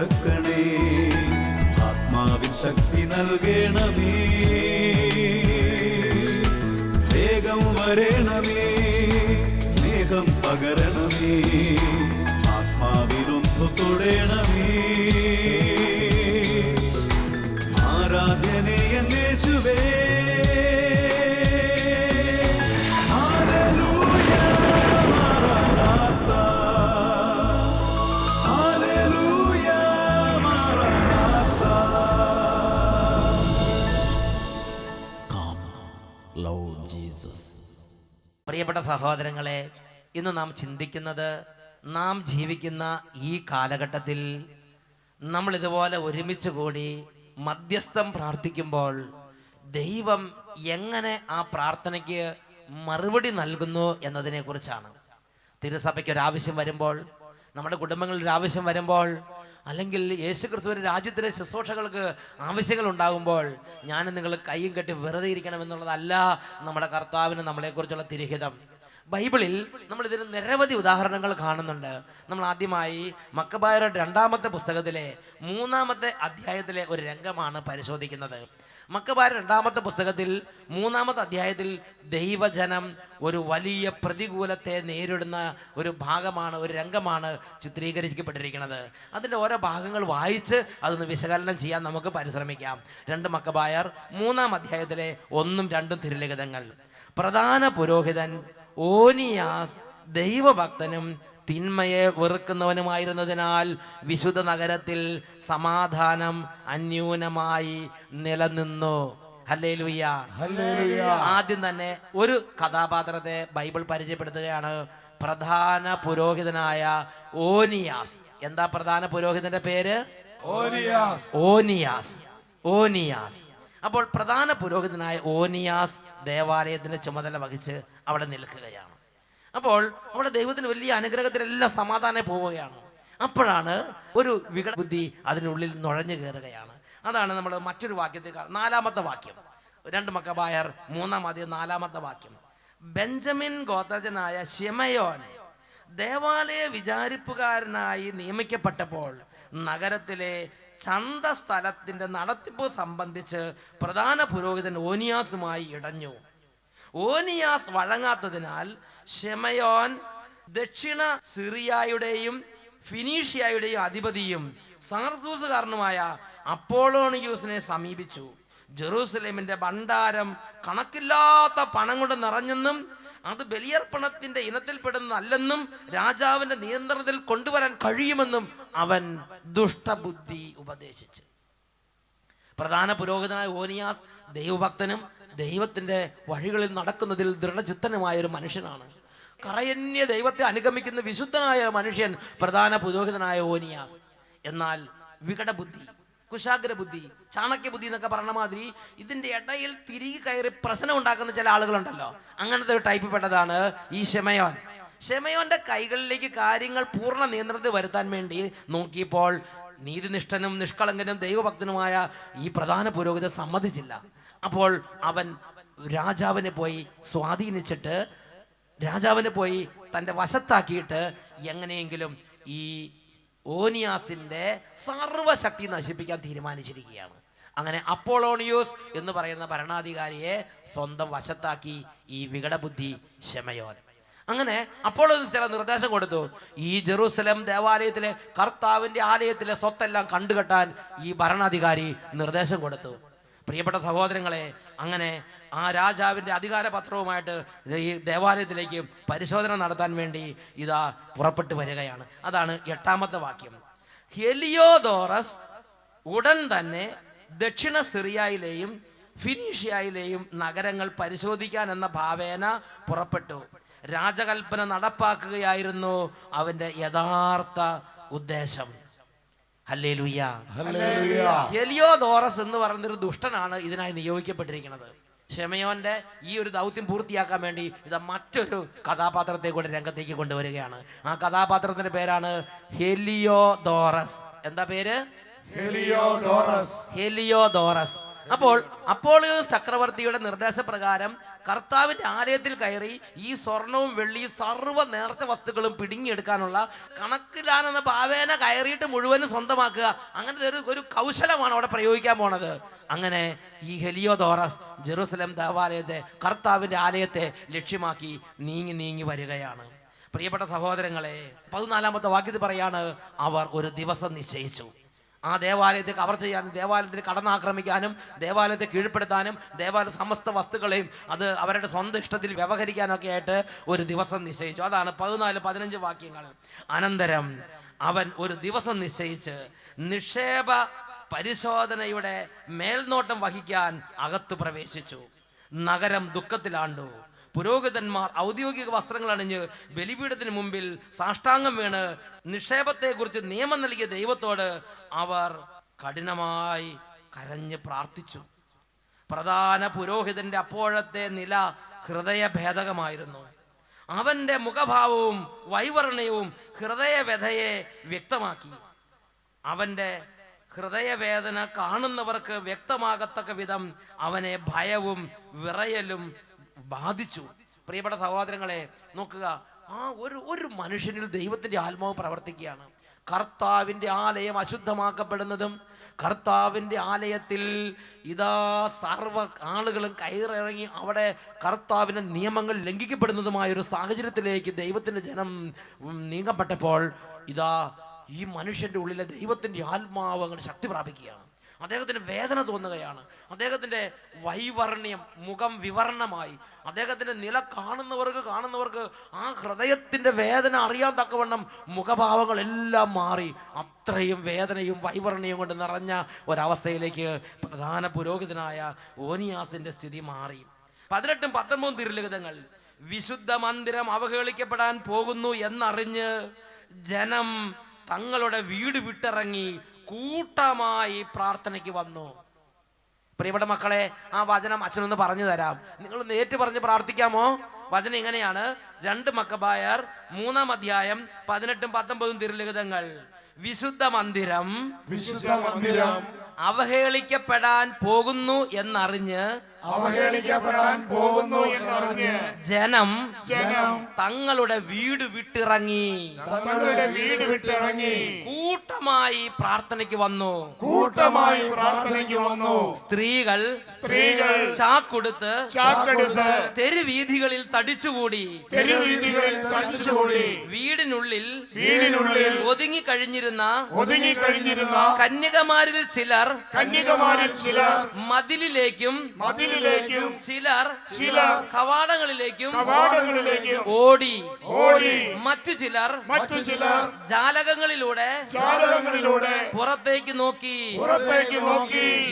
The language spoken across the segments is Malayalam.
തുറക്കണേ, ആത്മാവിൻ ശക്തി നൽകണമേ, വേഗം വരണമേ, സ്നേഹം പകരണമേ, ആത്മാവിലൊന്നു തൊടണമേ, ആരാധനയെ യേശുവേ. പ്രിയപ്പെട്ട സഹോദരങ്ങളെ, ഇന്ന് നാം ചിന്തിക്കുന്നത്, നാം ജീവിക്കുന്ന ഈ കാലഘട്ടത്തിൽ നമ്മൾ ഇതുപോലെ ഒരുമിച്ച് കൂടി മധ്യസ്ഥം പ്രാർത്ഥിക്കുമ്പോൾ ദൈവം എങ്ങനെ ആ പ്രാർത്ഥനയ്ക്ക് മറുപടി നൽകുന്നു എന്നതിനെ കുറിച്ചാണ്. തിരുസഭയ്ക്ക് ഒരാവശ്യം വരുമ്പോൾ, നമ്മുടെ കുടുംബങ്ങളിൽ ഒരാവശ്യം വരുമ്പോൾ, അല്ലെങ്കിൽ യേശുക്രിസ്തുവിന്റെ രാജ്യത്തിലെ ശുശ്രൂഷകൾക്ക് ആവശ്യങ്ങൾ ഉണ്ടാകുമ്പോൾ ഞാൻ നിങ്ങൾ കൈയും കെട്ടി വെറുതെ ഇരിക്കണം എന്നുള്ളതല്ല നമ്മുടെ കർത്താവിന് നമ്മളെക്കുറിച്ചുള്ള തിരുഹിതം. ബൈബിളിൽ നമ്മൾ ഇതിന് നിരവധി ഉദാഹരണങ്ങൾ കാണുന്നുണ്ട്. നമ്മൾ ആദ്യമായി മക്കബായരുടെ 2-ാമത്തെ പുസ്തകത്തിലെ 3-ാമത്തെ അധ്യായത്തിലെ ഒരു രംഗമാണ് പരിശോധിക്കുന്നത്. മക്കബായർ 2-ാമത്തെ പുസ്തകത്തിൽ 3-ാമത്തെ അധ്യായത്തിൽ ദൈവജനം ഒരു വലിയ പ്രതികൂലത്തെ നേരിടുന്ന ഒരു ഭാഗമാണ്, ഒരു രംഗമാണ് ചിത്രീകരിക്കപ്പെട്ടിരിക്കുന്നത്. അതിൻ്റെ ഓരോ ഭാഗങ്ങൾ വായിച്ച് അതൊന്ന് വിശകലനം ചെയ്യാൻ നമുക്ക് പരിശ്രമിക്കാം. 2 മക്കബായർ 3-ാം അധ്യായത്തിലെ 1ഉം 2ഉം തിരുലിഖിതങ്ങൾ. പ്രധാന പുരോഹിതൻ ഓനിയാസ് ദൈവഭക്തനും തിന്മയെ വെറുക്കുന്നവനുമായിരുന്നതിനാൽ വിശുദ്ധ നഗരത്തിൽ സമാധാനം അന്യൂനമായി നിലനിന്നു. Hallelujah, hallelujah. ആദ്യം തന്നെ ഒരു കഥാപാത്രത്തെ ബൈബിൾ പരിചയപ്പെടുത്തുകയാണ്, പ്രധാന പുരോഹിതനായ ഓനിയാസ്. എന്താ പ്രധാന പുരോഹിതന്റെ പേര്? ഓനിയാസ്. അപ്പോൾ പ്രധാന പുരോഹിതനായ ഓനിയാസ് ദേവാലയത്തിന്റെ ചുമതല വഹിച്ച് അവിടെ നിൽക്കുകയാണ്. അപ്പോൾ അവിടെ ദൈവത്തിന് വലിയ അനുഗ്രഹത്തിലെല്ലാം സമാധാനം പോവുകയാണ്. അപ്പോഴാണ് ഒരു വികടബുദ്ധി അതിനുള്ളിൽ നുഴഞ്ഞു കയറുകയാണ്. അതാണ് നമ്മൾ മറ്റൊരു വാക്യത്തിൽ 4-ാമത്തെ വാക്യം, 2 മക്കബായർ 3-ാം അധ്യായം 4-ാമത്തെ വാക്യം. ബെഞ്ചമിൻ ഗോത്രജനായ ശിമയോൻ ദേവാലയ വിചാരിപ്പുകാരനായി നിയമിക്കപ്പെട്ടപ്പോൾ നഗരത്തിലെ ചന്തസ്ഥലത്തിന്റെ നടത്തിപ്പ് സംബന്ധിച്ച് പ്രധാന പുരോഹിതൻ ഓനിയാസുമായി ഇടഞ്ഞു. ഓനിയാസ് വഴങ്ങാത്തതിനാൽ ശിമയോൻ ദക്ഷിണ സിറിയയുടെയും ഫിനീഷ്യയുടെയും അധിപതിയും സാർസൂസുകാരനുമായ അപ്പോളോണിയൂസിനെ സമീപിച്ചു. ജെറൂസലേമിന്റെ ഭണ്ഡാരം കണക്കില്ലാത്ത പണം കൊണ്ട് നിറഞ്ഞെന്നും അത് ബലിയർപ്പണത്തിന്റെ ഇനത്തിൽപ്പെടുന്നതല്ലെന്നും രാജാവിന്റെ നിയന്ത്രണത്തിൽ കൊണ്ടുവരാൻ കഴിയുമെന്നും അവൻ ദുഷ്ടബുദ്ധി ഉപദേശിച്ചു. പ്രധാന പുരോഹിതനായ ഓനിയാസ് ദൈവഭക്തനും ദൈവത്തിന്റെ വഴികളിൽ നടക്കുന്നതിൽ ദൃഢചിത്തനുമായ ഒരു മനുഷ്യനാണ്. കറയന്യ ദൈവത്തെ അനുഗമിക്കുന്ന വിശുദ്ധനായ മനുഷ്യൻ പ്രധാന പുരോഹിതനായ ഓനിയാസ്. എന്നാൽ വികടബുദ്ധി, കുശാഗ്രബുദ്ധി, ചാണക്യബുദ്ധി എന്നൊക്കെ പറഞ്ഞ മാതിരി ഇതിന്റെ ഇടയിൽ തിരികെ കയറി പ്രശ്നം ഉണ്ടാക്കുന്ന ചില ആളുകളുണ്ടല്ലോ, അങ്ങനത്തെ ഒരു ടൈപ്പ് പെട്ടതാണ് ഈ ശിമയോൻ. ശിമയോന്റെ കൈകളിലേക്ക് കാര്യങ്ങൾ പൂർണ്ണ നിയന്ത്രണത്തിൽ വരുത്താൻ വേണ്ടി നോക്കിയപ്പോൾ നീതിനിഷ്ഠനും നിഷ്കളങ്കനും ദൈവഭക്തനുമായ ഈ പ്രധാന പുരോഹിതൻ സമ്മതിച്ചില്ല. അപ്പോൾ അവൻ രാജാവിനെ പോയി സ്വാധീനിച്ചിട്ട്, രാജാവിനെ പോയി തൻ്റെ വശത്താക്കിയിട്ട് എങ്ങനെയെങ്കിലും ഈ ഓനിയാസിന്റെ സർവശക്തി നശിപ്പിക്കാൻ തീരുമാനിച്ചിരിക്കുകയാണ്. അങ്ങനെ അപ്പോളോണിയൂസ് എന്ന് പറയുന്ന ഭരണാധികാരിയെ സ്വന്തം വശത്താക്കി ഈ വികടബുദ്ധി ശിമയോൻ. അങ്ങനെ അപ്പോളോണിയൂസ് ചില നിർദ്ദേശം കൊടുത്തു. ഈ ജെറൂസലേം ദേവാലയത്തിലെ കർത്താവിന്റെ ആലയത്തിലെ സ്വത്തെല്ലാം കണ്ടുകെട്ടാൻ ഈ ഭരണാധികാരി നിർദ്ദേശം കൊടുത്തു. പ്രിയപ്പെട്ട സഹോദരങ്ങളെ, അങ്ങനെ ആ രാജാവിൻ്റെ അധികാരപത്രവുമായിട്ട് ഈ ദേവാലയത്തിലേക്ക് പരിശോധന നടത്താൻ വേണ്ടി ഇതാ പുറപ്പെട്ടു വരികയാണ്. അതാണ് 8-ാമത്തെ വാക്യം. ഹെലിയോദോറസ് ഉടൻ തന്നെ ദക്ഷിണ സിറിയയിലെയും ഫിനീഷ്യയിലെയും നഗരങ്ങൾ പരിശോധിക്കാൻ എന്ന ഭാവേന പുറപ്പെട്ടു. രാജകൽപ്പന നടപ്പാക്കുകയായിരുന്നു അവന്റെ യഥാർത്ഥ ഉദ്ദേശം. Hallelujah, hallelujah. ഹെലിയോദോറസ് എന്ന് പറയുന്നൊരു ദുഷ്ടനാണ് ഇതിനായി നിയോഗിക്കപ്പെട്ടിരിക്കുന്നത്. ശിമയോന്റെ ഈ ഒരു ദൗത്യം പൂർത്തിയാക്കാൻ വേണ്ടി ഇത് മറ്റൊരു കഥാപാത്രത്തെ കൂടെ രംഗത്തേക്ക് കൊണ്ടുവരികയാണ്. ആ കഥാപാത്രത്തിന്റെ പേരാണ് ഹെലിയോദോറസ്. എന്താ പേര്? ഹെലിയോദോറസ്. അപ്പോൾ അപ്പോളിയോസ് ചക്രവർത്തിയുടെ നിർദ്ദേശപ്രകാരം കർത്താവിന്റെ ആലയത്തിൽ കയറി ഈ സ്വർണവും വെള്ളിയും സർവ്വ നേർച്ച വസ്തുക്കളും പിടുങ്ങിയെടുക്കാനുള്ള കണക്കിലാണെന്ന പാവേന കയറിയിട്ട് മുഴുവനും സ്വന്തമാക്കുക, അങ്ങനത്തെ ഒരു കൗശലമാണ് അവിടെ പ്രയോഗിക്കാൻ പോണത്. അങ്ങനെ ഈ ഹെലിയോദോറസ് ജെറുസലേം ദേവാലയത്തെ, കർത്താവിന്റെ ആലയത്തെ ലക്ഷ്യമാക്കി നീങ്ങി വരികയാണ്. പ്രിയപ്പെട്ട സഹോദരങ്ങളെ, 14-ാമത്തെ വാക്യത്തിൽ പറയാണ്, അവർ ഒരു ദിവസം നിശ്ചയിച്ചു ആ ദേവാലയത്തെ കവർ ചെയ്യാനും, ദേവാലയത്തിൽ കടന്നാക്രമിക്കാനും, ദേവാലയത്തെ കീഴ്പ്പെടുത്താനും, ദേവാലയ സമസ്ത വസ്തുക്കളെയും അത് അവരുടെ സ്വന്തം ഇഷ്ടത്തിൽ വ്യവഹരിക്കാനൊക്കെ ആയിട്ട് ഒരു ദിവസം നിശ്ചയിച്ചു. അതാണ് 14-15 വാക്യങ്ങൾ. അനന്തരം അവൻ ഒരു ദിവസം നിശ്ചയിച്ച് നിക്ഷേപ പരിശോധനയുടെ മേൽനോട്ടം വഹിക്കാൻ അകത്തു പ്രവേശിച്ചു. നഗരം ദുഃഖത്തിലാണ്ടു. പുരോഹിതന്മാർ ഔദ്യോഗിക വസ്ത്രങ്ങൾ അണിഞ്ഞ് ബലിപീഠത്തിന് മുമ്പിൽ സാഷ്ടാംഗം വീണ് നിക്ഷേപത്തെക്കുറിച്ച് നിയമം നൽകിയ ദൈവത്തോട് അവർ കഠിനമായി കരഞ്ഞ് പ്രാർത്ഥിച്ചു. പ്രധാന പുരോഹിതന്റെ അപ്പോഴത്തെ നില ഹൃദയഭേദകമായിരുന്നു. അവന്റെ മുഖഭാവവും വൈവർണ്യവും ഹൃദയവ്യഥയെ വ്യക്തമാക്കി. അവന്റെ ഹൃദയവേദന കാണുന്നവർക്ക് വ്യക്തമാകത്തക്ക വിധം അവനെ ഭയവും വിറയലും ബാധിച്ചു. പ്രിയപ്പെട്ട സഹോദരങ്ങളെ, നോക്കുക, ആ ഒരു മനുഷ്യനിൽ ദൈവത്തിന്റെ ആത്മാവ് പ്രവർത്തിക്കുകയാണ്. കർത്താവിന്റെ ആലയം അശുദ്ധമാക്കപ്പെടുന്നതും, കർത്താവിന്റെ ആലയത്തിൽ ഇതാ സർവ്വ ആളുകളും കയറിറങ്ങി അവിടെ കർത്താവിന്റെ നിയമങ്ങൾ ലംഘിക്കപ്പെടുന്നതുമായ ഒരു സാഹചര്യത്തിലേക്ക് ദൈവത്തിന്റെ ജനം നീങ്ങപ്പെട്ടപ്പോൾ ഇതാ ഈ മനുഷ്യന്റെ ഉള്ളിലെ ദൈവത്തിന്റെ ആത്മാവ് അങ്ങോട്ട് ശക്തി പ്രാപിക്കുകയാണ്. അദ്ദേഹത്തിന് വേദന തോന്നുകയാണ്. അദ്ദേഹത്തിന്റെ വൈവർണ്യം, മുഖം വിവർണമായി. അദ്ദേഹത്തിന്റെ നില കാണുന്നവർക്ക് ആ ഹൃദയത്തിന്റെ വേദന അറിയാൻ തക്കവണ്ണം മുഖഭാവങ്ങളെല്ലാം മാറി. അത്രയും വേദനയും വൈവർണ്യവും കൊണ്ട് നിറഞ്ഞ ഒരവസ്ഥയിലേക്ക് പ്രധാന പുരോഹിതനായ ഓനിയാസിന്റെ സ്ഥിതി മാറി. 18-19 തിരുലിഖിതങ്ങൾ. വിശുദ്ധ മന്ദിരം അവഹേളിക്കപ്പെടാൻ പോകുന്നു എന്നറിഞ്ഞ് ജനം തങ്ങളുടെ വീട് വിട്ടിറങ്ങി കൂട്ടമായി പ്രാർത്ഥനയ്ക്ക് വന്നു. പ്രിയപ്പെട്ട മക്കളെ, ആ വചനം അച്ഛനൊന്ന് പറഞ്ഞു തരാം. നിങ്ങൾ നേരിട്ട് പറഞ്ഞ് പ്രാർത്ഥിക്കാമോ? വചനം ഇങ്ങനെയാണ്. 2 മക്കബായർ 3-ാം അധ്യായം 18-19 തിരുലിഖിതങ്ങൾ. വിശുദ്ധ മന്ദിരം അവഹേളിക്കപ്പെടാൻ പോകുന്നു എന്നറിഞ്ഞ് ജനം തങ്ങളുടെ വീട് വിട്ടിറങ്ങി കൂട്ടമായി പ്രാർത്ഥനയ്ക്ക് വന്നു. സ്ത്രീകൾ ചാക്കൊടുത്ത് തെരുവീഥികളിൽ തടിച്ചുകൂടി വീടിനുള്ളിൽ ഒതുങ്ങിക്കഴിഞ്ഞിരുന്ന കന്യകമാരിൽ ചിലർ മതിലിലേക്കും ചിലർ കവാടങ്ങളിലേക്കും ഓടി. മറ്റു ചിലർ ജാലകങ്ങളിലൂടെ പുറത്തേക്ക് നോക്കി.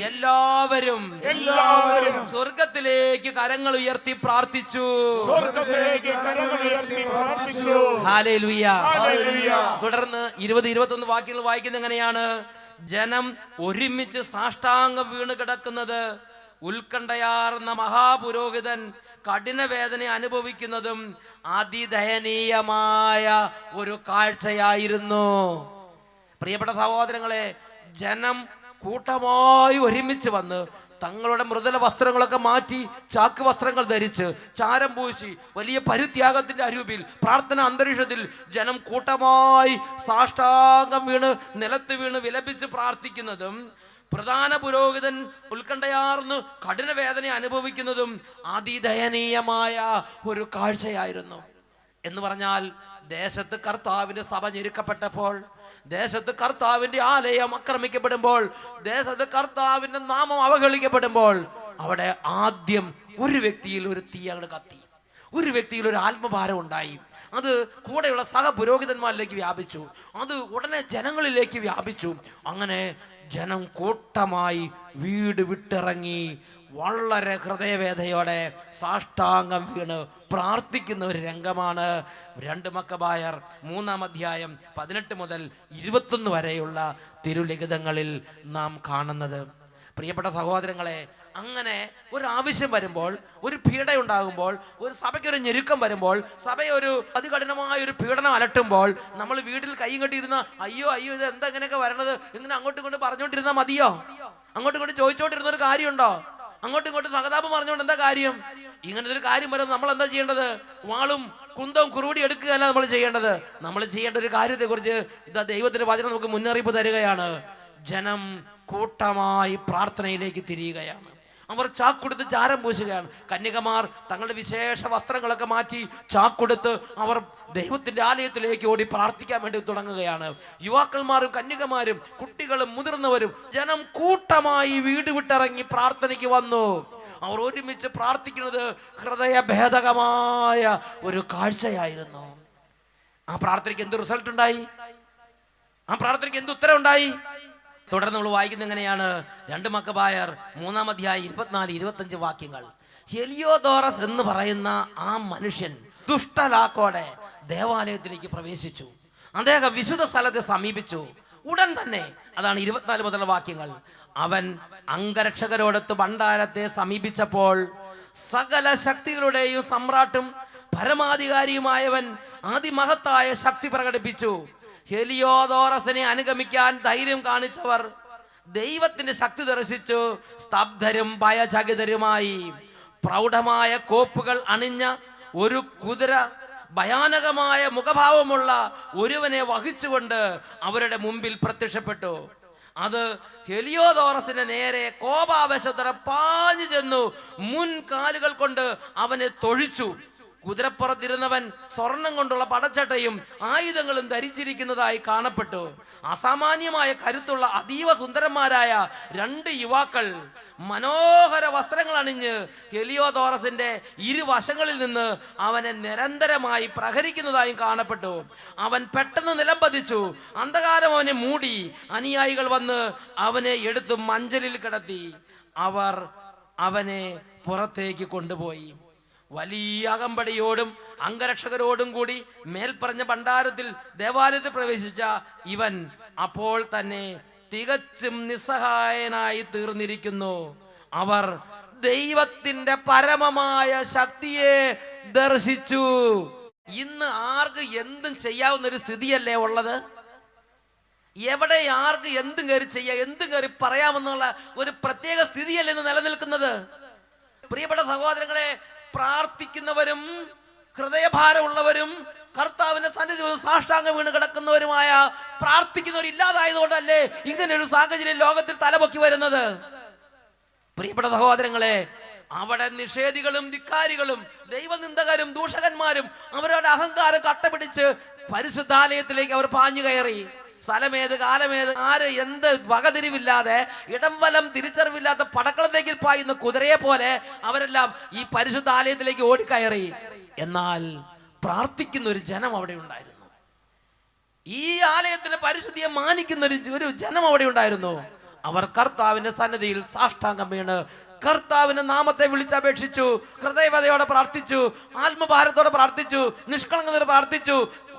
എല്ലാവരും സ്വർഗത്തിലേക്ക് കരങ്ങൾ ഉയർത്തി പ്രാർത്ഥിച്ചു. ഹല്ലേലൂയ. തുടർന്ന് 20-21 വാക്യങ്ങൾ വായിക്കുന്നത് എങ്ങനെയാണ്? ജനം ഒരുമിച്ച് സാഷ്ടാംഗം വീണ് കിടക്കുന്നത്, ഉത്കണ്ഠയാർന്ന മഹാപുരോഹിതൻ കഠിന വേദന അനുഭവിക്കുന്നതും അതിദയനീയമായ ഒരു കാഴ്ചയായിരുന്നു. പ്രിയപ്പെട്ട സഹോദരങ്ങളെ, ജനം കൂട്ടമായി ഒരുമിച്ച് വന്ന് തങ്ങളുടെ മൃദുല വസ്ത്രങ്ങളൊക്കെ മാറ്റി ചാക്ക് വസ്ത്രങ്ങൾ ധരിച്ച് ചാരം പൂശി വലിയ പരിത്യാഗത്തിന്റെ അരൂപിൽ പ്രാർത്ഥന അന്തരീക്ഷത്തിൽ ജനം കൂട്ടമായി സാഷ്ടാംഗം വീണ് നിലത്ത് വീണ് വിലപിച്ച് പ്രാർത്ഥിക്കുന്നതും പ്രധാന പുരോഹിതൻ ഉത്കണ്ഠയാർന്ന് കഠിന വേദന അനുഭവിക്കുന്നതും അതിദയനീയമായ ഒരു കാഴ്ചയായിരുന്നു. എന്ന് പറഞ്ഞാൽ, ദേശത്ത് കർത്താവിന്റെ സഭ ഞെരുക്കപ്പെട്ടപ്പോൾ, ദേശത്ത് കർത്താവിന്റെ ആലയം ആക്രമിക്കപ്പെടുമ്പോൾ, ദേശത്ത് കർത്താവിന്റെ നാമം അവഹേളിക്കപ്പെടുമ്പോൾ അവിടെ ആദ്യം ഒരു വ്യക്തിയിൽ ഒരു തീ അങ്ങോട്ട് കത്തി. ഒരു വ്യക്തിയിൽ ഒരു ആത്മഭാരം ഉണ്ടായി. അത് കൂടെയുള്ള സഹപുരോഹിതന്മാരിലേക്ക് വ്യാപിച്ചു. അത് ഉടനെ ജനങ്ങളിലേക്ക് വ്യാപിച്ചു. അങ്ങനെ ജനം കൂട്ടമായി വീട് വിട്ടിറങ്ങി വളരെ ഹൃദയവേദയോടെ സാഷ്ടാംഗം വീണ് പ്രാർത്ഥിക്കുന്ന ഒരു രംഗമാണ് 2 മക്കബായർ 3-ാം അധ്യായം 18 മുതൽ 21 വരെയുള്ള തിരുലിഖിതങ്ങളിൽ നാം കാണുന്നത്. പ്രിയപ്പെട്ട സഹോദരങ്ങളെ, അങ്ങനെ ഒരു ആവശ്യം വരുമ്പോൾ, ഒരു പീഡ ഉണ്ടാകുമ്പോൾ, ഒരു സഭയ്ക്ക് ഒരു ഞെരുക്കം വരുമ്പോൾ, സഭയെ ഒരു അതികഠിനമായ ഒരു പീഡനം അലട്ടുമ്പോൾ നമ്മൾ വീട്ടിൽ കൈയും കെട്ടിയിരുന്ന അയ്യോ അയ്യോ ഇത് എന്താ ഇങ്ങനെയൊക്കെ വരണത്, ഇങ്ങനെ അങ്ങോട്ടും ഇങ്ങോട്ട് പറഞ്ഞുകൊണ്ടിരുന്നാൽ മതിയോ? അങ്ങോട്ടും ഇങ്ങോട്ട് ചോദിച്ചോണ്ടിരുന്ന ഒരു കാര്യമുണ്ടോ? അങ്ങോട്ടും ഇങ്ങോട്ടും സഹതാപം പറഞ്ഞുകൊണ്ട് എന്താ കാര്യം? ഇങ്ങനത്തെ ഒരു കാര്യം വരുമ്പോൾ നമ്മൾ എന്താ ചെയ്യേണ്ടത്? വാളും കുന്തവും കുറുവടി എടുക്കുകയല്ല നമ്മൾ ചെയ്യേണ്ടത്. നമ്മൾ ചെയ്യേണ്ട ഒരു കാര്യത്തെക്കുറിച്ച് ഇതാ ദൈവത്തിന്റെ വചനം നമുക്ക് മുന്നറിയിപ്പ് തരികയാണ്. ജനം കൂട്ടമായി പ്രാർത്ഥനയിലേക്ക് തിരിയുകയാണ്. അവർ ചാക്കൊടുത്ത് ചാരം പൂശുകയാണ്. കന്യകമാർ തങ്ങളുടെ വിശേഷ വസ്ത്രങ്ങളൊക്കെ മാറ്റി ചാക്കൊടുത്ത് അവർ ദൈവത്തിന്റെ ആലയത്തിലേക്ക് ഓടി പ്രാർത്ഥിക്കാൻ വേണ്ടി തുടങ്ങുകയാണ്. യുവാക്കന്മാരും കന്യകമാരും കുട്ടികളും മുതിർന്നവരും ജനം കൂട്ടമായി വീട് വിട്ടിറങ്ങി പ്രാർത്ഥനയ്ക്ക് വന്നു. അവർ ഒരുമിച്ച് പ്രാർത്ഥിക്കുന്നത് ഹൃദയഭേദകമായ ഒരു കാഴ്ചയായിരുന്നു. ആ പ്രാർത്ഥനയ്ക്ക് എന്ത് റിസൾട്ട് ഉണ്ടായി? ആ പ്രാർത്ഥനയ്ക്ക് എന്ത് ഉത്തരം ഉണ്ടായി? തുടർന്ന് നമ്മൾ വായിക്കുന്നത് എങ്ങനെയാണ്? 2 മക്കബായർ 3-ാം അധ്യായം 24-25 വാക്യങ്ങൾ. ഹെലിയോദോറസ് എന്ന് പറയുന്ന ആ മനുഷ്യൻ ദുഷ്ടലാക്കോടെ ദേവാലയത്തിലേക്ക് പ്രവേശിച്ചു. അദ്ദേഹം വിശുദ്ധ സ്ഥലത്തെ സമീപിച്ചു. ഉടൻ തന്നെ, അതാണ് 24 മുതലുള്ള വാക്യങ്ങൾ, അവൻ അംഗരക്ഷകരോടൊത്ത് ഭണ്ഡാരത്തെ സമീപിച്ചപ്പോൾ സകല ശക്തികളുടെയും സമ്രാട്ടും പരമാധികാരിയുമായവൻ അതിമഹത്തായ ശക്തി പ്രകടിപ്പിച്ചു. ഹെലിയോദോറസിനെ അനുഗമിക്കാൻ ധൈര്യം കാണിച്ചവർ ദൈവത്തിന്റെ ശക്തി ദർശിച്ചു സ്തബ്ധരും ഭയചകിതരുമായി. പ്രൗഢമായ കോപ്പുകൾ അണിഞ്ഞ ഒരു കുതിര ഭയാനകമായ മുഖഭാവമുള്ള ഒരുവനെ വഹിച്ചുകൊണ്ട് അവരുടെ മുമ്പിൽ പ്രത്യക്ഷപ്പെട്ടു. അത് ഹെലിയോദോറസിന്റെ നേരെ കോപാവേശത്തോടെ പാഞ്ഞു ചെന്നു മുൻകാലുകൾ കൊണ്ട് അവനെ തൊഴിച്ചു. കുതിരപ്പുറത്തിരുന്നവൻ സ്വർണം കൊണ്ടുള്ള പടച്ചട്ടയും ആയുധങ്ങളും ധരിച്ചിരിക്കുന്നതായി കാണപ്പെട്ടു. അസാമാന്യമായ കരുത്തുള്ള അതീവ സുന്ദരന്മാരായ 2 യുവാക്കൾ മനോഹര വസ്ത്രങ്ങൾ അണിഞ്ഞ് ഹെലിയോദോറസിന്റെ ഇരുവശങ്ങളിൽ നിന്ന് അവനെ നിരന്തരമായി പ്രഹരിക്കുന്നതായും കാണപ്പെട്ടു. അവൻ പെട്ടെന്ന് നിലം പതിച്ചു. അന്ധകാരം അവനെ മൂടി. അനുയായികൾ വന്ന് അവനെ എടുത്ത് മഞ്ചലിൽ കിടത്തി. അവർ അവനെ പുറത്തേക്ക് കൊണ്ടുപോയി. വലിയ അകമ്പടിയോടും അംഗരക്ഷകരോടും കൂടി മേൽപ്പറഞ്ഞ ഭണ്ഡാരത്തിൽ ദേവാലയത്തിൽ പ്രവേശിച്ച ഇവൻ അപ്പോൾ തന്നെ തികച്ചും നിസ്സഹായനായി തീർന്നിരിക്കുന്നു. അവർ ദൈവത്തിന്റെ പരമമായ ശക്തിയെ ദർശിച്ചു. ഇന്ന് ആർക്ക് എന്തും ചെയ്യാവുന്ന ഒരു സ്ഥിതിയല്ലേ ഉള്ളത്? എവിടെ ആർക്ക് എന്തും കയറി ചെയ്യാം, എന്തും കയറി പറയാമെന്നുള്ള ഒരു പ്രത്യേക സ്ഥിതിയല്ലേ ഇന്ന് നിലനിൽക്കുന്നത്? പ്രിയപ്പെട്ട സഹോദരങ്ങളെ, പ്രാർത്ഥിക്കുന്നവരും ഹൃദയഭാരമുള്ളവരും കർത്താവിന്റെ സന്നിധി സാഷ്ടാംഗം വീണ് കിടക്കുന്നവരുമായ പ്രാർത്ഥിക്കുന്നവരില്ലാതായതുകൊണ്ടല്ലേ ഇങ്ങനെ ഒരു സാഹചര്യം ലോകത്തിൽ തലപൊക്കി വരുന്നത്? പ്രിയപ്പെട്ട സഹോദരങ്ങളെ, അവിടെ നിഷേധികളും ധിക്കാരികളും ദൈവനിന്ദകരും ദൂഷകന്മാരും അവരുടെ അഹങ്കാരം കട്ടപിടിച്ച് പരിശുദ്ധാലയത്തിലേക്ക് അവർ പാഞ്ഞു കയറി. സ്ഥലമേത് കാലമേത് ആര് എന്ത് വകതിരിവില്ലാതെ ഇടം വലം തിരിച്ചറിവില്ലാത്ത പടക്കളത്തേക്കിൽ പായുന്ന കുതിരയെ പോലെ അവരെല്ലാം ഈ പരിശുദ്ധ ആലയത്തിലേക്ക് ഓടിക്കയറി. എന്നാൽ പ്രാർത്ഥിക്കുന്ന ഒരു ജനം അവിടെ ഉണ്ടായിരുന്നു. ഈ ആലയത്തിന്റെ പരിശുദ്ധിയെ മാനിക്കുന്ന ഒരു ജനം അവിടെ ഉണ്ടായിരുന്നു. അവർ കർത്താവിന്റെ സന്നിധിയിൽ സാഷ്ടാംഗം വീണ് കർത്താവിന്റെ നാമത്തെ വിളിച്ചപേക്ഷിച്ചു. ഹൃദയവതയോടെ പ്രാർത്ഥിച്ചു, ആത്മഭാരത്തോടെ പ്രാർത്ഥിച്ചു, നിഷ്കളങ്കതയോടെ പ്രാർത്ഥിച്ചു,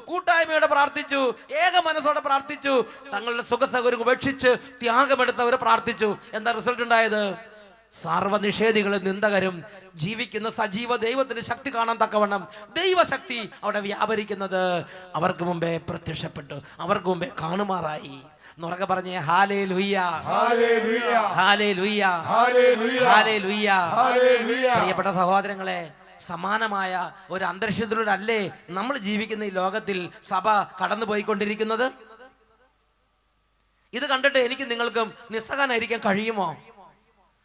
കൂട്ടായ്മയോടെ പ്രാർത്ഥിച്ചു, ഏക മനസ്സോടെ പ്രാർത്ഥിച്ചു, തങ്ങളുടെ സുഖസൗകര്യം ഉപേക്ഷിച്ച് ത്യാഗമെടുത്തവർ പ്രാർത്ഥിച്ചു. എന്താ റിസൾട്ട് ഉണ്ടായത്? സർവ്വനിഷേധികളും നിന്ദകരും ജീവിക്കുന്ന സജീവ ദൈവത്തിന്റെ ശക്തി കാണാൻ തക്കവണ്ണം ദൈവശക്തി അവിടെ വ്യാപരിക്കുന്നത് അവർക്ക് മുമ്പേ പ്രത്യക്ഷപ്പെട്ടു, അവർക്ക് മുമ്പേ കാണുമാറായി. നുറക്കെ പറഞ്ഞേ ഹല്ലേലൂയ, ഹല്ലേലൂയ, ഹല്ലേലൂയ, ഹല്ലേലൂയ. പ്രിയപ്പെട്ട സഹോദരങ്ങളെ, സമാനമായ ഒരു അന്തരീക്ഷത്തിലൂടെ അല്ലേ നമ്മൾ ജീവിക്കുന്ന ഈ ലോകത്തിൽ സഭ കടന്നു പോയിക്കൊണ്ടിരിക്കുന്നത്? ഇത് കണ്ടിട്ട് എനിക്ക് നിങ്ങൾക്കും നിസ്സഹായനായിരിക്കാൻ കഴിയുമോ?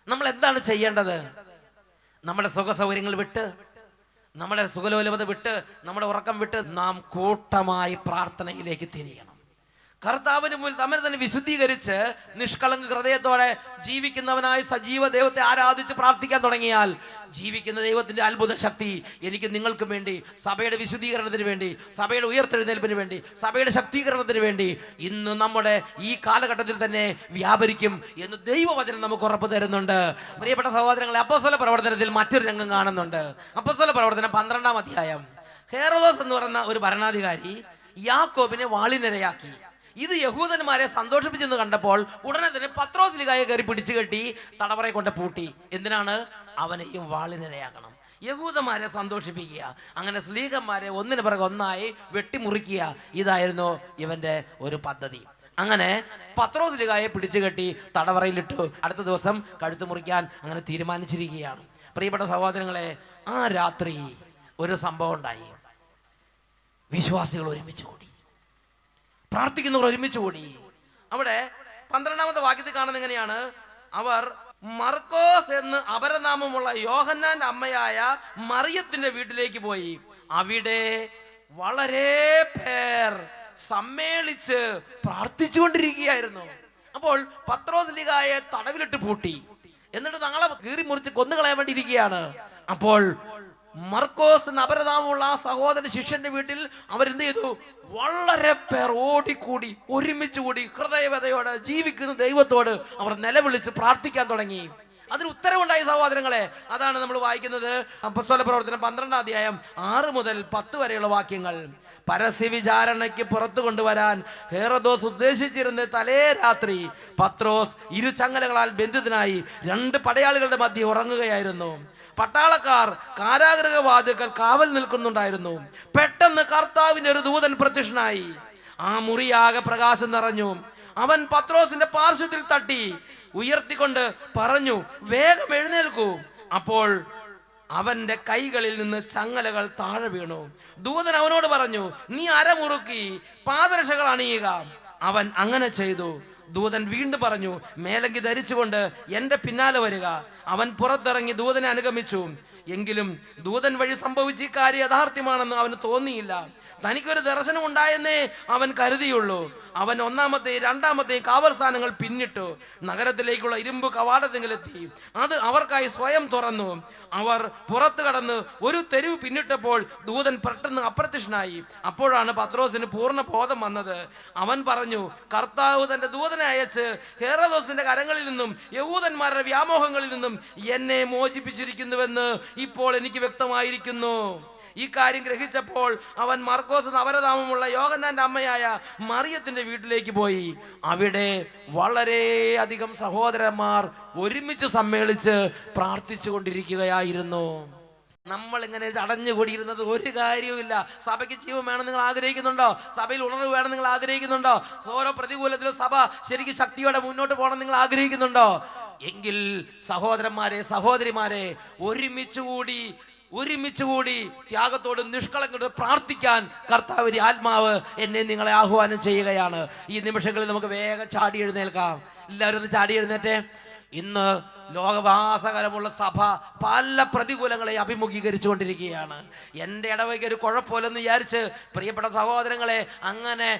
നമ്മൾ എന്താണ് ചെയ്യേണ്ടത്? നമ്മുടെ സുഖ സൗകര്യങ്ങൾ വിട്ട്, നമ്മുടെ സുഖലോലഭത വിട്ട്, നമ്മുടെ ഉറക്കം വിട്ട് നാം കൂട്ടമായി പ്രാർത്ഥനയിലേക്ക് തിരിയണം. കർത്താവിന് മുന്നിൽ നമ്മെ തന്നെ വിശുദ്ധീകരിച്ച് നിഷ്കളങ്ക ഹൃദയത്തോടെ ജീവിക്കുന്നവനായി സജീവ ദൈവത്തെ ആരാധിച്ച് പ്രാർത്ഥിക്കാൻ തുടങ്ങിയാൽ ജീവിക്കുന്ന ദൈവത്തിന്റെ അത്ഭുത ശക്തി എനിക്ക് നിങ്ങൾക്കും വേണ്ടി, സഭയുടെ വിശുദ്ധീകരണത്തിന് വേണ്ടി, സഭയുടെ ഉയർത്തെഴുന്നേൽപ്പിന് വേണ്ടി, സഭയുടെ ശക്തീകരണത്തിന് വേണ്ടി ഇന്ന് നമ്മുടെ ഈ കാലഘട്ടത്തിൽ തന്നെ വ്യാപരിക്കും എന്ന് ദൈവവചനം നമുക്ക് ഉറപ്പ് തരുന്നുണ്ട്. പ്രിയപ്പെട്ട സഹോദരങ്ങളെ, അപ്പോസ്തല പ്രവർത്തനത്തിൽ മറ്റൊരു രംഗം കാണുന്നുണ്ട്. അപ്പോസ്തല പ്രവർത്തനം 12-ാം അധ്യായം. ഹെരോദോസ് എന്ന് പറയുന്ന ഒരു ഭരണാധികാരി യാക്കോബിനെ വാളിനിരയാക്കി. ഇത് യഹൂദന്മാരെ സന്തോഷിപ്പിച്ചെന്ന് കണ്ടപ്പോൾ ഉടനെ തന്നെ പത്രോസ് ലീഗായെ കയറി പിടിച്ചു കെട്ടി തടവറയെ കൊണ്ട് പൂട്ടി. എന്തിനാണ്? അവനെയും വാളിനിരയാക്കണം, യഹൂദന്മാരെ സന്തോഷിപ്പിക്കുക. അങ്ങനെ സ്ലീഹന്മാരെ ഒന്നിനു പിറകെ ഒന്നായി വെട്ടിമുറിക്കുക. ഇതായിരുന്നു ഇവന്റെ ഒരു പദ്ധതി. അങ്ങനെ പത്രോസ് ലീഗായെ പിടിച്ചു കെട്ടി തടവറയിലിട്ടു. അടുത്ത ദിവസം കഴുത്ത് മുറിക്കാൻ അങ്ങനെ തീരുമാനിച്ചിരിക്കുകയാണ്. പ്രിയപ്പെട്ട സഹോദരങ്ങളെ, ആ രാത്രി ഒരു സംഭവം ഉണ്ടായി. വിശ്വാസികൾ ഒരുമിച്ച് കൂടി, പ്രാർത്ഥിക്കുന്നവർ ഒരുമിച്ച് കൂടി. അവിടെ 12-ാമത്തെ വാക്യത്തിൽ കാണുന്നത് എങ്ങനെയാണ്? അവർ മർക്കോസ് എന്ന് അപരനാമമുള്ള യോഹന്നാന്റെ അമ്മയായ മറിയത്തിന്റെ വീട്ടിലേക്ക് പോയി. അവിടെ വളരെ പേർ സമ്മേളിച്ച് പ്രാർത്ഥിച്ചുകൊണ്ടിരിക്കുകയായിരുന്നു. അപ്പോൾ പത്രോസ് ലീഗായെ തടവിലിട്ട് പൂട്ടി, എന്നിട്ട് തങ്ങളെ കീറി മുറിച്ച് കൊന്നുകളയാൻ വേണ്ടി ഇരിക്കുകയാണ്. അപ്പോൾ മർക്കോസ് എന്ന അപരനാമമുള്ള ആ സഹോദരൻ ശിഷ്യന്റെ വീട്ടിൽ അവരെന്ത് ചെയ്തു? വളരെ പേർ ഓടിക്കൂടി, ഒരുമിച്ച് കൂടി, ഹൃദയവ്യതയോടെ ജീവിക്കുന്ന ദൈവത്തോട് അവർ നിലവിളിച്ച് പ്രാർത്ഥിക്കാൻ തുടങ്ങി. അതിന് ഉത്തരവുണ്ടായി സഹോദരങ്ങളെ. അതാണ് നമ്മൾ വായിക്കുന്നത് അപ്പോസ്തല പ്രവർത്തനം 12-ാം അധ്യായം 6 മുതൽ 10 വരെയുള്ള വാക്യങ്ങൾ. പരസ്യ വിചാരണയ്ക്ക് പുറത്തു കൊണ്ടുവരാൻ ഹെരോദോസ് ഉദ്ദേശിച്ചിരുന്ന തലേ രാത്രി പത്രോസ് ഇരുചങ്ങലകളാൽ ബന്ധിതനായി 2 പടയാളികളുടെ മധ്യ ഉറങ്ങുകയായിരുന്നു. പട്ടാളക്കാർ കാരാഗൃഹവാതിൽക്കൽ കാവൽ നിൽക്കുന്നുണ്ടായിരുന്നു. പെട്ടെന്ന് കർത്താവിന്റെ ഒരു ദൂതൻ പ്രത്യക്ഷനായി. ആ മുറിയാകെ പ്രകാശം നിറഞ്ഞു. അവൻ പത്രോസിന്റെ പാർശ്വത്തിൽ തട്ടി ഉയർത്തിക്കൊണ്ട് പറഞ്ഞു, വേഗം എഴുന്നേൽക്കൂ. അപ്പോൾ അവന്റെ കൈകളിൽ നിന്ന് ചങ്ങലകൾ താഴെ വീണു. ദൂതൻ അവനോട് പറഞ്ഞു, നീ അരമുറുക്കി പാദരക്ഷകൾ അണിയുക. അവൻ അങ്ങനെ ചെയ്തു. ദൂതൻ വീണ്ടും പറഞ്ഞു, മേലങ്കി ധരിച്ചുകൊണ്ട് എന്റെ പിന്നാലെ വരിക. അവൻ പുറത്തിറങ്ങി ദൂതനെ അനുഗമിച്ചു. എങ്കിലും ദൂതൻ വഴി സംഭവിച്ച ഈ കാര്യം യഥാർത്ഥ്യമാണെന്ന് അവന് തോന്നിയില്ല. തനിക്കൊരു ദർശനം ഉണ്ടായെന്നേ അവൻ കരുതിയുള്ളൂ. അവൻ 1-ാമത്തെയും 2-ാമത്തെയും കാവൽ സ്ഥാനങ്ങൾ പിന്നിട്ടു നഗരത്തിലേക്കുള്ള ഇരുമ്പ് കവാടത്തിലെത്തി. അത് അവർക്കായി സ്വയം തുറന്നു. അവർ പുറത്തു കടന്ന് ഒരു തെരുവ് പിന്നിട്ടപ്പോൾ ദൂതൻ പെട്ടെന്ന് അപ്രത്യക്ഷനായി. അപ്പോഴാണ് പത്രോസിന് പൂർണ്ണ ബോധം വന്നത്. അവൻ പറഞ്ഞു, കർത്താവ് തന്റെ ദൂതനെ അയച്ച് ഹെരോദോസിന്റെ കരങ്ങളിൽ നിന്നും യഹൂദന്മാരുടെ വ്യാമോഹങ്ങളിൽ നിന്നും എന്നെ മോചിപ്പിച്ചിരിക്കുന്നുവെന്ന് ഇപ്പോൾ എനിക്ക് വ്യക്തമായിരിക്കുന്നു. ഈ കാര്യം ഗ്രഹിച്ചപ്പോൾ അവൻ മർക്കോസ് എന്ന അപരനാമമുള്ള യോഹന്നാന്റെ അമ്മയായ മറിയത്തിന്റെ വീട്ടിലേക്ക് പോയി. അവിടെ വളരെയധികം സഹോദരന്മാർ ഒരുമിച്ച് സമ്മേളിച്ച് പ്രാർത്ഥിച്ചു കൊണ്ടിരിക്കുകയായിരുന്നു. നമ്മൾ ഇങ്ങനെ അടഞ്ഞുകൂടിയിരുന്നത് ഒരു കാര്യവുമില്ല. സഭയ്ക്ക് ജീവൻ വേണം നിങ്ങൾ ആഗ്രഹിക്കുന്നുണ്ടോ? സഭയിൽ ഉണർവ് വേണം നിങ്ങൾ ആഗ്രഹിക്കുന്നുണ്ടോ? ഓരോ പ്രതികൂലത്തിലും സഭ ശരിക്കും ശക്തിയോടെ മുന്നോട്ട് പോകണം നിങ്ങൾ ആഗ്രഹിക്കുന്നുണ്ടോ? എങ്കിൽ സഹോദരന്മാരെ, സഹോദരിമാരെ, ഒരുമിച്ച് കൂടി ത്യാഗത്തോടും നിഷ്കളങ്കത്തോടും പ്രാർത്ഥിക്കാൻ കർത്താവിന്റെ ആത്മാവ് എന്നെ നിങ്ങളെ ആഹ്വാനം ചെയ്യുകയാണ്. ഈ നിമിഷങ്ങളിൽ നമുക്ക് വേഗം ചാടി എഴുന്നേൽക്കാം. എല്ലാവരും ഒന്ന് ചാടി എഴുന്നേറ്റേ. ഇന്ന് ലോകവാസകരമുള്ള സഭ പല പ്രതികൂലങ്ങളെ അഭിമുഖീകരിച്ചു കൊണ്ടിരിക്കുകയാണ്. എൻ്റെ ഇടവയ്ക്ക് ഒരു കുഴപ്പമില്ലെന്ന് വിചാരിച്ച് പ്രിയപ്പെട്ട സഹോദരങ്ങളെ അങ്ങനെ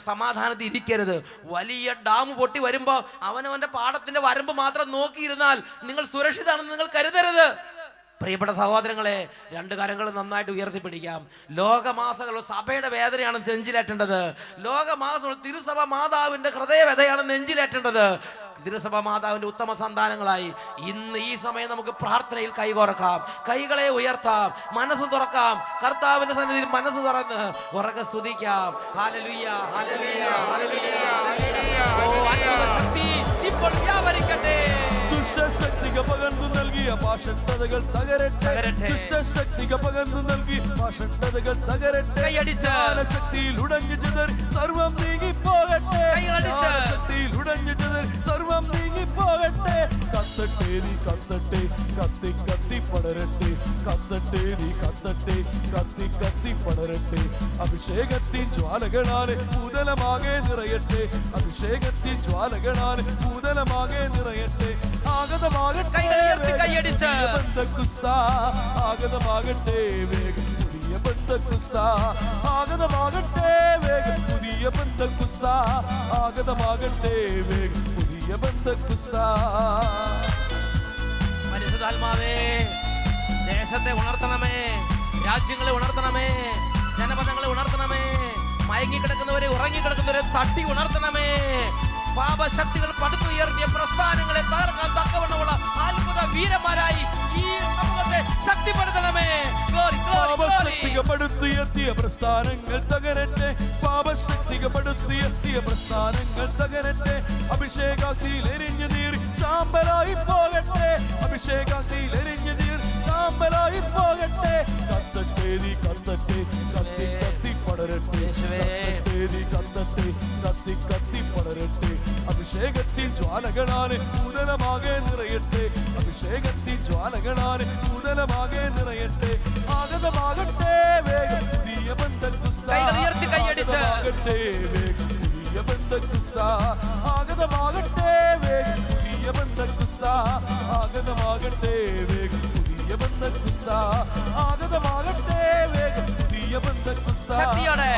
സമാധാനത്തിൽ ഇരിക്കരുത്. വലിയ ഡാം പൊട്ടി വരുമ്പോൾ അവനവൻ്റെ പാടത്തിൻ്റെ വരമ്പ് മാത്രം നോക്കിയിരുന്നാൽ നിങ്ങൾ സുരക്ഷിതമാണെന്ന് നിങ്ങൾ കരുതരുത്. പ്രിയപ്പെട്ട സഹോദരങ്ങളെ, 2 കരങ്ങൾ നന്നായിട്ട് ഉയർത്തിപ്പിടിക്കാം. ലോകമാസകൾ സഭയുടെ വേദനയാണ് നെഞ്ചിലേറ്റേണ്ടത്. ലോകമാസങ്ങൾ തിരുസഭ മാതാവിന്റെ ഹൃദയവേദനയാണ് നെഞ്ചിലേറ്റേണ്ടത്. തിരുസഭ മാതാവിന്റെ ഉത്തമ സന്താനങ്ങളായി ഇന്ന് ഈ സമയം നമുക്ക് പ്രാർത്ഥനയിൽ കൈകോർക്കാം, കൈകളെ ഉയർത്താം, മനസ്സ് തുറക്കാം. കർത്താവിന്റെ സന്നിധിയിൽ മനസ്സ് തുറന്ന് ഉറക്കെ സ്തുതിക്കാം. Hallelujah, hallelujah, hallelujah, hallelujah. ഓ അത്ഭുത ശക്തി ഇപ്പോൾ വ്യാപരിക്കട്ടെ. ദുഷ്ടശക്തിക്ക് പകർന്നു നൽകിയ പാഷണ്ഡതകൾ തകരട്ടെ. ദുഷ്ടശക്തിക്ക് പകർന്നു നൽകി പാഷണ്ഡതകൾ തകരട്ടെ. ശക്തിയിൽ ഉടഞ്ഞു ചിതറി സർവം നീങ്ങിപ്പോകട്ടെ. ശക്തിയിൽ ഉടഞ്ഞു ചിതറി സർവം നീങ്ങിപ്പോകട്ടെ. കത്തട്ടെ നീ കത്തട്ടെ, കത്തി കത്തി പടരട്ടെ. കത്തട്ടെ നീ കത്തട്ടെ, കത്തി കത്തി പടരട്ടെ. അഭിഷേകത്തിൻ ജ്വാലകളാല് ഭൂതലമാകെ നിറയട്ടെ. അഭിഷേകത്തിൻ ജ്വാലകളാല് ഭൂതലമാകെ നിറയട്ടെ. ആഗതമാകട്ടെ ബന്ധക്കുസ്ത, ആഗതമാകട്ടെ വേഗം പുതിയ ബന്ധക്കുസ്ത. ആഗതമാകട്ടെ വേഗം പുതിയ ബന്ധക്കുസ്ത. ആഗതമാകട്ടെ വേഗം പുതിയ ബന്ധക്കുസ്ത. പരിശുദ്ധാത്മാവേ, ദേശത്തെ ഉണർത്തണമേ, രാജ്യങ്ങളെ ഉണർത്തണമേ, ജനപദങ്ങളെ ഉണർത്തണമേ, മയങ്ങിക്കിടക്കുന്നവരെ ഉറങ്ങിക്കിടക്കുന്നവരെ തട്ടി ഉണർത്തണമേ. പാപശക്തികൾ പടുത്തുയർത്തിയ പ്രസ്ഥാനങ്ങളെ തകർക്കാൻ തക്കവണ്ണമുള്ള അത്ഭുത വീരന്മാരായി ഈ സമൂഹത്തെ ശക്തിപ്പെടുത്തണമേ. പാപശക്തികപ്പെടുത്തിയെത്തിയ പ്രസ്ഥാനങ്ങൾ തകരട്ടെ, പാപശക്തികപ്പെടുത്തിയെത്തിയ പ്രസ്ഥാനങ്ങൾ തകരട്ടെ. അഭിഷേകാഗ്നിയിൽ എരിഞ്ഞു നീറി ചാമ്പലായി പോകട്ടെ, അഭിഷേകാഗ്നിയിൽ എരിഞ്ഞു നീറി ചാമ്പലായി പോകട്ടെ. കത്തട്ടെ നീ കത്തട്ടെ, കത്തി കത്തി പടരട്ടെ, നീ കത്തട്ടെ, കത്തി കത്തി പടരട്ടെ. അഭിഷേകത്തിൽ ജ്വാലകളാണ് നൂതനമാകെ നിറയട്ടെ, അഭിഷേകത്തിൽ ജ്വാലകളാണ് നൂതനമാകെ നിറയട്ടെ. ആഗതമാകട്ടെ വേഗം പുതിയ ബന്ധക്കുസ്ത, ആഗതമാകട്ടെ വേഗം പുതിയ ബന്ധക്കുസ്ത, ആഗതമാകട്ടെ വേഗം പുതിയ ബന്ധക്കുസ്ത, ആഗതമാകട്ടെ വേഗം പുതിയ ബന്ധക്കുസ്ത, ആഗതമാകട്ടെ വേഗം പുതിയ ബന്ധക്കുസ്ത,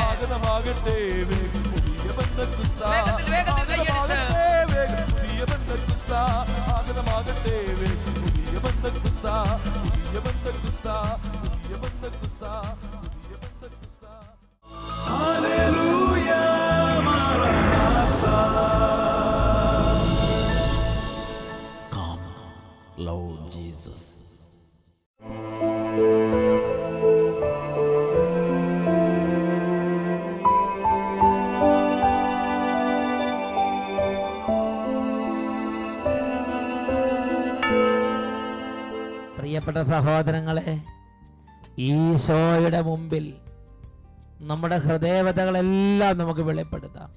ആഗതമാകട്ടെ വേഗം പുതിയ ബന്ധക്കുസ്ത, ആഗതമാകട്ടെ വേഗം പുതിയ ബന്ധക്കുസ്ത, ആഗതമാകട്ടെ വേഗം പുതിയ ബന്ധക്കുസ്ത, പുതിയ ബന്ധക്കുസ്ത, പുതിയ ബന്ധക്കുസ്ത, പുതിയ ബന്ധക്കുസ്ത. ഹല്ലേലൂയ മറനാഥാ. Come, Lord Jesus. പ്രിയപ്പെട്ട സഹോദരങ്ങളെ, ഈശോയുടെ മുമ്പിൽ നമ്മുടെ ഹൃദയവ്യഥകളെല്ലാം നമുക്ക് വെളിപ്പെടുത്താം.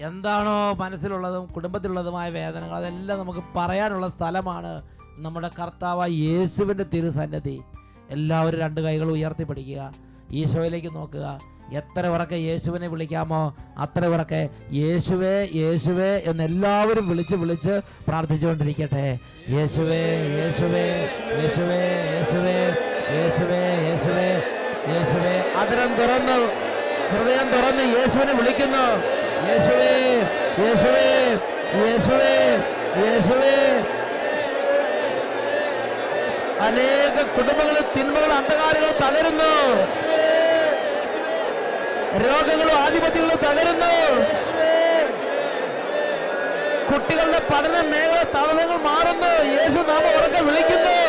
എന്താണോ മനസ്സിലുള്ളതും കുടുംബത്തിലുള്ളതുമായ വേദനകൾ അതെല്ലാം നമുക്ക് പറയാനുള്ള സ്ഥലമാണ് നമ്മുടെ കർത്താവായ യേശുവിൻ്റെ തിരുസന്നിധി. എല്ലാവരും രണ്ട് കൈകൾ ഉയർത്തിപ്പിടിക്കുക, ഈശോയിലേക്ക് നോക്കുക. എത്ര ഉറക്കെ യേശുവിനെ വിളിക്കാമോ അത്ര ഉറക്കെ യേശുവേ യേശുവേ എന്നെല്ലാവരും വിളിച്ച് വിളിച്ച് പ്രാർത്ഥിച്ചുകൊണ്ടിരിക്കട്ടെ. യേശുവേ യേശുവേ യേശുവേ യേശുവേ യേശുവേ യേശുവേ യേശുവേ. അതിരം തുറന്നു, ഹൃദയം തുറന്ന് യേശുവിനെ വിളിക്കുന്നു. യേശുവേ യേശുവേ യേശുവേ യേശുവേ. അനേക കുടുംബങ്ങളും തിന്മകളും അന്ധകാരങ്ങളും തകരുന്നു, രോഗങ്ങളും ആധിപത്യങ്ങളും തകരുന്നു, കുട്ടികളുടെ പഠന മേഖല തടസ്സങ്ങൾ മാറുന്നു. യേശു നാമം ഉറക്കെ വിളിക്കുന്നു.